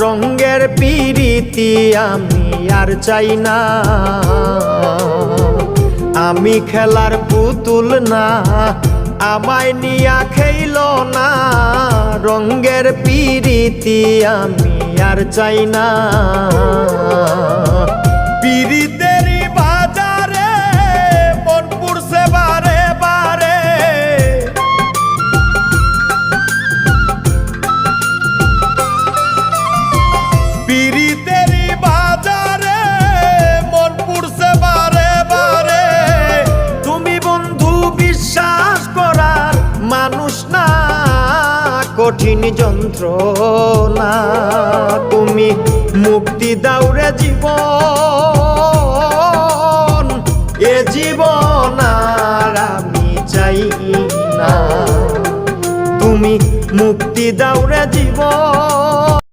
রঙের পিরিতি আমি আর চাই না। আমি খেলার পুতুল না, আমায় নিয়া খেইল না। রঙের পিরিতি আমি আর চাই না। পিরিতেরই বাজারে মন পুরছে বারে বারে। পিরিতেরই বাজারে মন পুরছে বারে বারে। তুমি বন্ধু বিশ্বাস করার মানুষ না, কঠিন যন্ত্রণা। তুমি মুক্তি দাও রে জীবন, এ জীবন আর আমি চাই না। তুমি মুক্তি দাও রে জীবন,